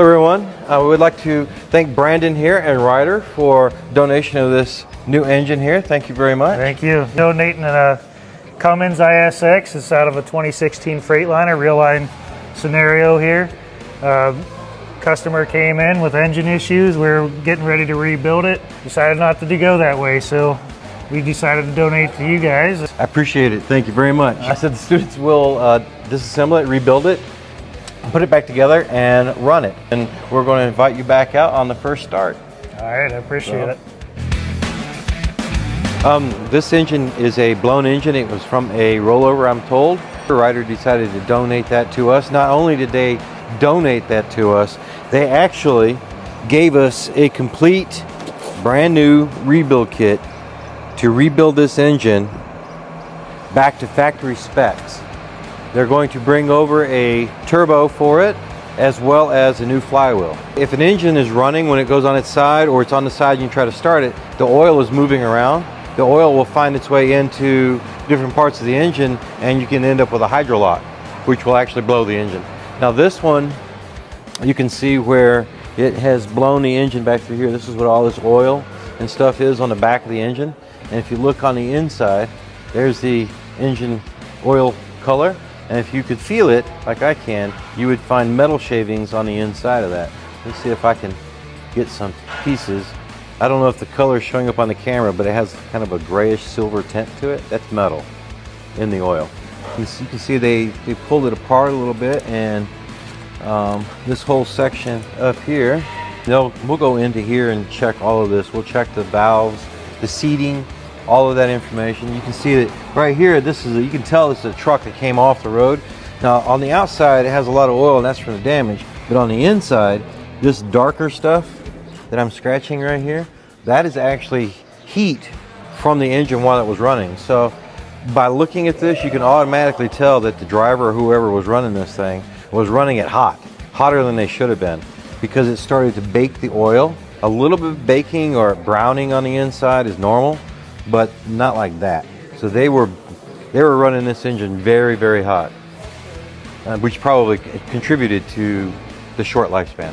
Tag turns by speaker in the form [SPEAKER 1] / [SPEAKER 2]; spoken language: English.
[SPEAKER 1] Hello everyone, we would like to thank Brandon here and Ryder for donation of this new engine here. Thank you very much.
[SPEAKER 2] Thank you. Donating a Cummins ISX. It's out of a 2016 Freightliner, real line scenario here. Customer came in with engine issues. We were getting ready to rebuild it. Decided not to go that way, so we decided to donate to you guys.
[SPEAKER 1] I appreciate it. Thank you very much. I said the students will disassemble it, rebuild it, put it back together and run it. And we're going to invite you back out on the first start.
[SPEAKER 2] All right, I appreciate it.
[SPEAKER 1] This engine is a blown engine. It was from a rollover, I'm told. Ryder decided to donate that to us. Not only did they donate that to us, they actually gave us a complete brand new rebuild kit to rebuild this engine back to factory specs. They're going to bring over a turbo for it, as well as a new flywheel. If an engine is running when it goes on its side, or it's on the side and you try to start it, the oil is moving around. The oil will find its way into different parts of the engine, and you can end up with a hydrolock, which will actually blow the engine. Now this one, you can see where it has blown the engine back through here. This is what all this oil and stuff is on the back of the engine. And if you look on the inside, there's the engine oil color. And if you could feel it, like I can, you would find metal shavings on the inside of that. Let's see if I can get some pieces. I don't know if the color is showing up on the camera, but it has kind of a grayish silver tint to it. That's metal in the oil. You can see they pulled it apart a little bit, and this whole section up here, we'll go into here and check all of this. We'll check the valves, the seating, all of that information. You can see that right here, you can tell this is a truck that came off the road. Now on the outside it has a lot of oil, and that's from the damage, but on the inside, this darker stuff that I'm scratching right here, that is actually heat from the engine while it was running. So by looking at this, you can automatically tell that the driver or whoever was running this thing was running it hot, hotter than they should have been, because it started to bake the oil. A little bit of baking or browning on the inside is normal, but not like that. So they were running this engine very, very hot, which probably contributed to the short lifespan.